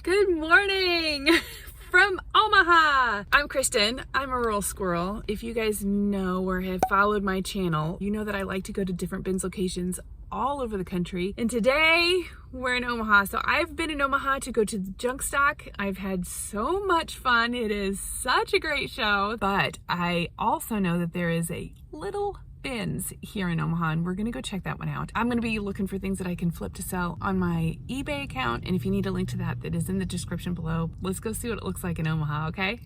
Good morning from Omaha. I'm Kristen. I'm a rural squirrel. If you guys know or have followed my channel, you know that I like to go to different bins locations all over the country. And today we're in Omaha. So I've been in Omaha to go to the junk stock. I've had so much fun. It is such a great show, but I also know that there is a little bins here in Omaha, and we're gonna go check that one out. I'm gonna be looking for things that I can flip to sell on my eBay account, and if you need a link to that, that is in the description below. Let's go see what it looks like in Omaha, okay?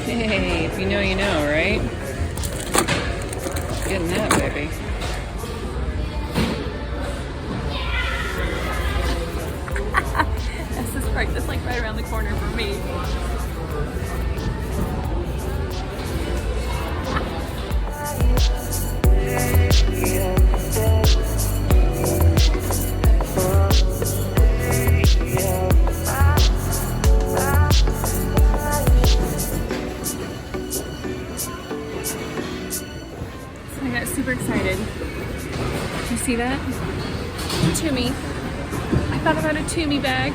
Hey, if you know, you know, right? Getting that, baby. That's this part that's like right around the corner for me. Super excited. Did you see that? Toomey. I thought about a Toomey bag,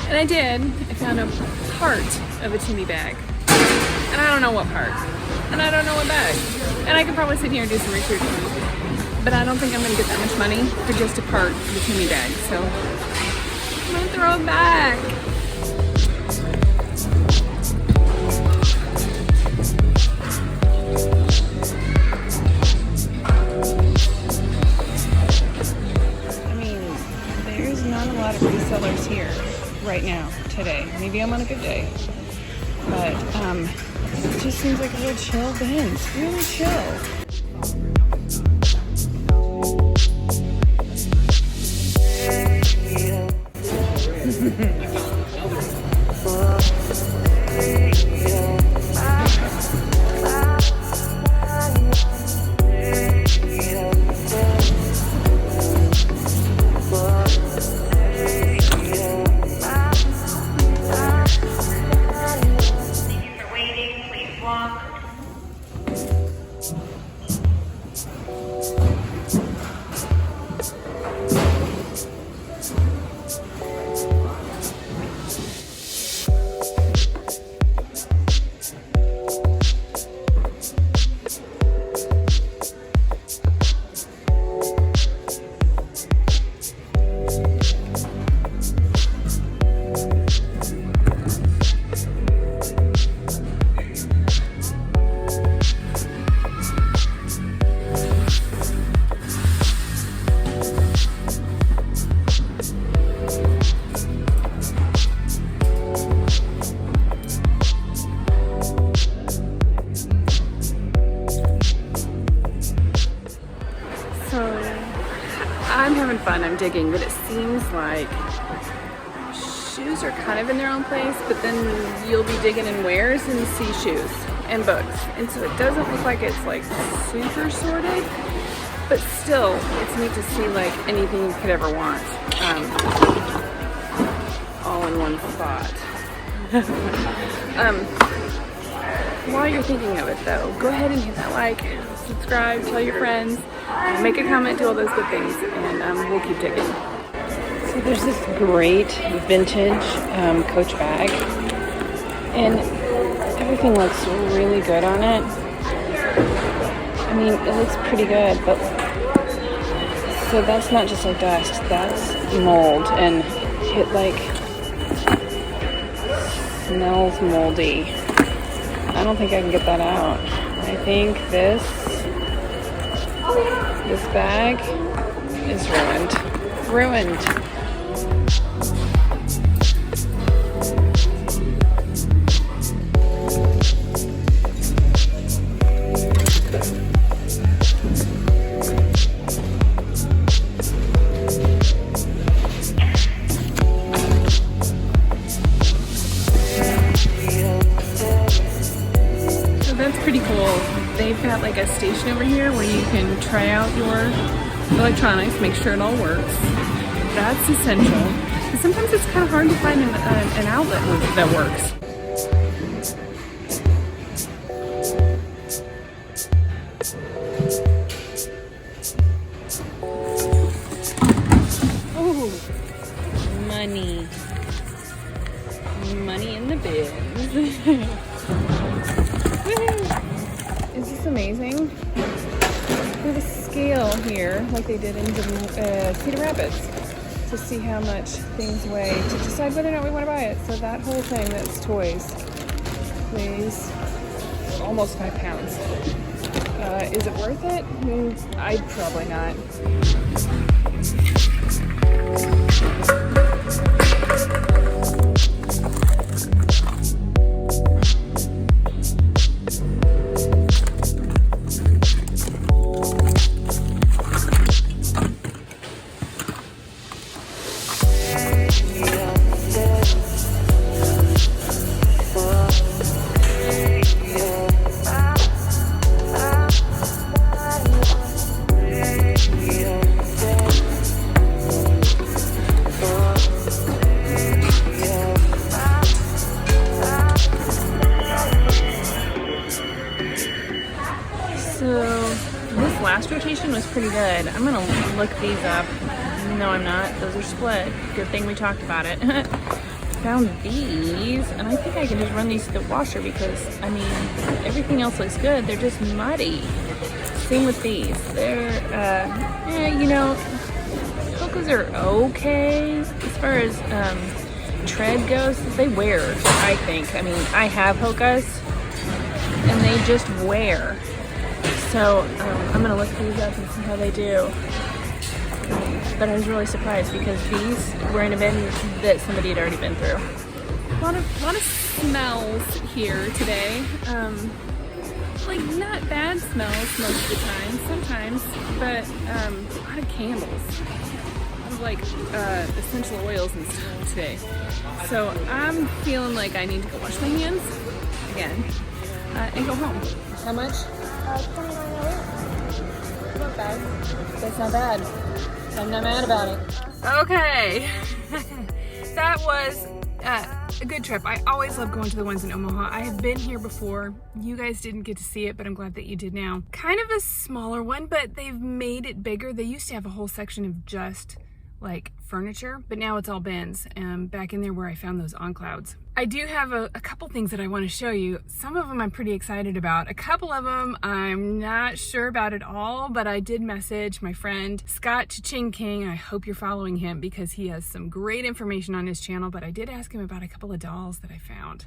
and I did. I found a part of a Toomey bag, and I don't know what part, and I don't know what bag, and I could probably sit here and do some research, but I don't think I'm gonna get that much money for just a part of a Toomey bag, so I'm gonna throw it back. Resellers here right now today. Maybe I'm on a good day, but it just seems like a real chill bin. It's really chill. I'm having fun, I'm digging, but it seems like shoes are kind of in their own place, but then you'll be digging in wares and see shoes and books. And so it doesn't look like it's like super sorted, but still it's neat to see like anything you could ever want all in one spot. While you're thinking of it though, go ahead and hit that like, subscribe, tell your friends, make a comment, do all those good things, and we'll keep digging. So there's this great vintage Coach bag, and everything looks really good on it. I mean, it looks pretty good, but so that's not just like dust, that's mold, and it like smells moldy. I don't think I can get that out. I think this bag is ruined. They've got like a station over here where you can try out your electronics, make sure it all works. That's essential. Because sometimes it's kind of hard to find an outlet that works. Oh, money. Money in the bins. Is this amazing? We have a scale here, like they did in Cedar Rapids, to see how much things weigh, to decide whether or not we want to buy it. So that whole thing that's toys weighs almost 5 pounds. Is it worth it? I'd probably not. Last rotation was pretty good. I'm gonna look these up. No, I'm not. Those are split. Good thing we talked about it. Found these, and I think I can just run these to the washer because, I mean, everything else looks good. They're just muddy. Same with these. They're, you know, Hokas are okay as far as tread goes. They wear, I think. I mean, I have Hokas, and they just wear. So I'm gonna look these up and see how they do. But I was really surprised because these were in a bin that somebody had already been through. A lot of smells here today. Like not bad smells most of the time, sometimes, but a lot of candles. A lot of like essential oils and stuff today. So I'm feeling like I need to go wash my hands again and go home. How much? $29. Not bad. That's not bad. I'm not mad about it. Okay. That was a good trip. I always love going to the ones in Omaha. I have been here before. You guys didn't get to see it, but I'm glad that you did now. Kind of a smaller one, but they've made it bigger. They used to have a whole section of just like furniture, but now it's all bins. Back in there where I found those on clouds. I do have a couple things that I want to show you. Some of them I'm pretty excited about. A couple of them I'm not sure about at all, but I did message my friend Scott Cha-Ching King. I hope you're following him because he has some great information on his channel, but I did ask him about a couple of dolls that I found.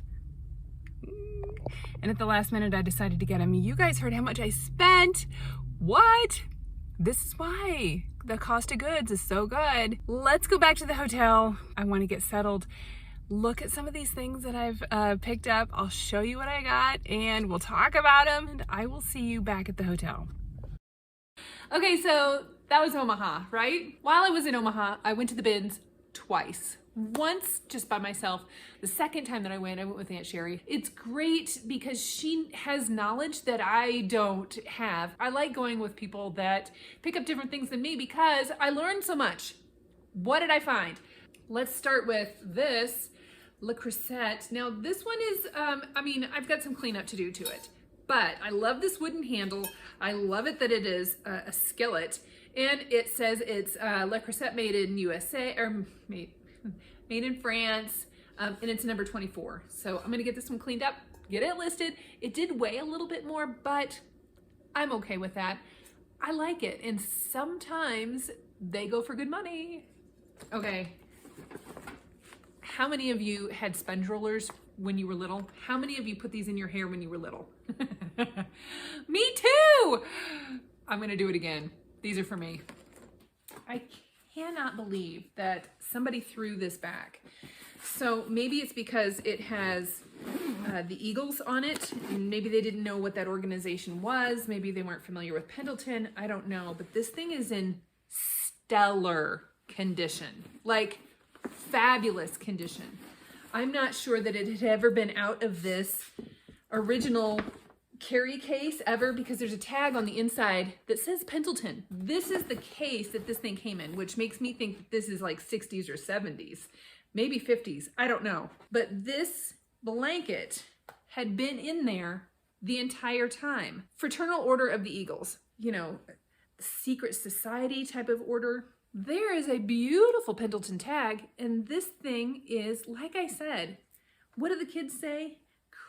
And at the last minute I decided to get them. You guys heard how much I spent. What? This is why the cost of goods is so good. Let's go back to the hotel. I want to get settled. Look at some of these things that I've picked up. I'll show you what I got and we'll talk about them. And I will see you back at the hotel. Okay, so that was Omaha, right? While I was in Omaha, I went to the bins twice. Once just by myself. The second time that I went with Aunt Sherry. It's great because she has knowledge that I don't have. I like going with people that pick up different things than me because I learned so much. What did I find? Let's start with this Le Creuset. Now this one is, I mean, I've got some cleanup to do to it, but I love this wooden handle. I love it that it is a skillet, and it says it's Le Creuset made in USA, or made in France, and it's number 24. So I'm gonna get this one cleaned up, get it listed. It did weigh a little bit more, but I'm okay with that. I like it, and sometimes they go for good money. Okay. How many of you had sponge rollers when you were little? How many of you put these in your hair when you were little? Me too! I'm gonna do it again. These are for me. I cannot believe that somebody threw this back. So maybe it's because it has the Eagles on it. Maybe they didn't know what that organization was. Maybe they weren't familiar with Pendleton. I don't know. But this thing is in stellar condition, like fabulous condition. I'm not sure that it had ever been out of this original carry case ever, because there's a tag on the inside that says Pendleton. This is the case that this thing came in, which makes me think that this is like 60s or 70s, maybe 50s. I don't know. But this blanket had been in there the entire time. Fraternal Order of the Eagles, you know, secret society type of order. There is a beautiful Pendleton tag, and this thing is, like I said, what do the kids say?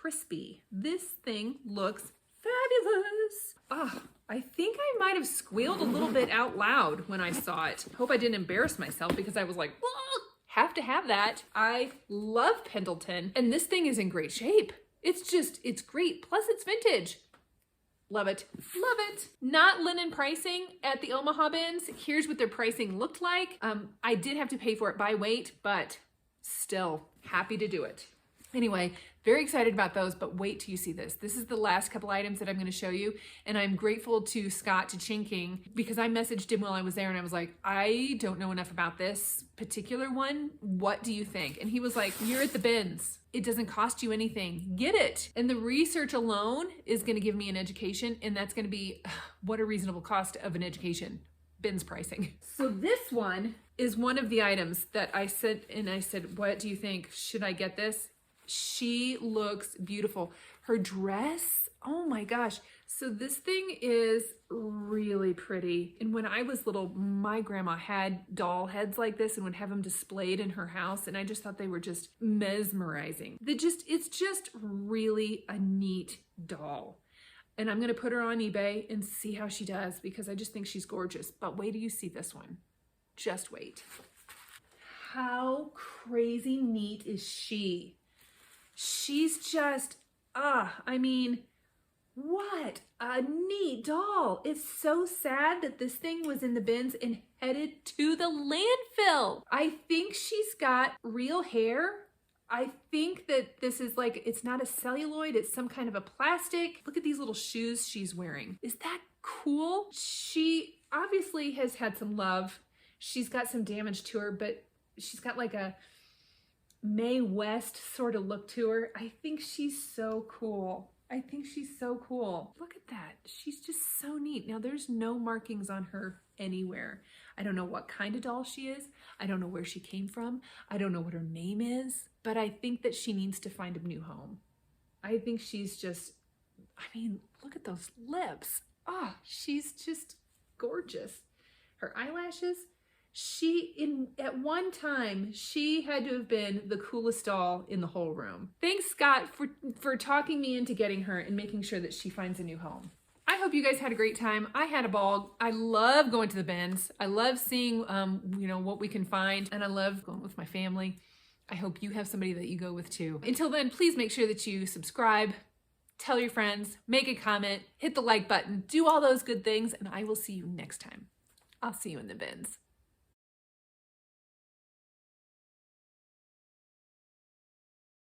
Crispy. This thing looks fabulous. Oh, I think I might have squealed a little bit out loud when I saw it. Hope I didn't embarrass myself, because I was like, whoa, have to have that. I love Pendleton, and this thing is in great shape. It's great. Plus it's vintage. Love it. Love it. Not linen pricing at the Omaha bins. Here's what their pricing looked like. I did have to pay for it by weight, but still happy to do it. Anyway, very excited about those, but wait till you see this. This is the last couple items that I'm going to show you, and I'm grateful to Scott Chinking, because I messaged him while I was there, and I was like, I don't know enough about this particular one. What do you think? And he was like, you're at the bins. It doesn't cost you anything. Get it. And the research alone is going to give me an education, and that's going to be what a reasonable cost of an education. Bins pricing. So this one is one of the items that I said, what do you think? Should I get this? She looks beautiful. Her dress, oh my gosh. So this thing is really pretty. And when I was little, my grandma had doll heads like this and would have them displayed in her house. And I just thought they were just mesmerizing. It's just really a neat doll. And I'm going to put her on eBay and see how she does, because I just think she's gorgeous. But wait till you see this one. Just wait. How crazy neat is she? She's just, I mean, what a neat doll. It's so sad that this thing was in the bins and headed to the landfill. I think she's got real hair. I think that this is like, it's not a celluloid, it's some kind of a plastic. Look at these little shoes she's wearing. Is that cool? She obviously has had some love. She's got some damage to her, but she's got like a Mae West sort of look to her. I think she's so cool. I think she's so cool. Look at that. She's just so neat. Now there's no markings on her anywhere. I don't know what kind of doll she is. I don't know where she came from. I don't know what her name is, but I think that she needs to find a new home. I think she's just, I mean, look at those lips. She's just gorgeous. Her eyelashes. At one time, she had to have been the coolest doll in the whole room. Thanks, Scott, for talking me into getting her and making sure that she finds a new home. I hope you guys had a great time. I had a ball. I love going to the bins. I love seeing, what we can find, and I love going with my family. I hope you have somebody that you go with too. Until then, please make sure that you subscribe, tell your friends, make a comment, hit the like button, do all those good things, and I will see you next time. I'll see you in the bins.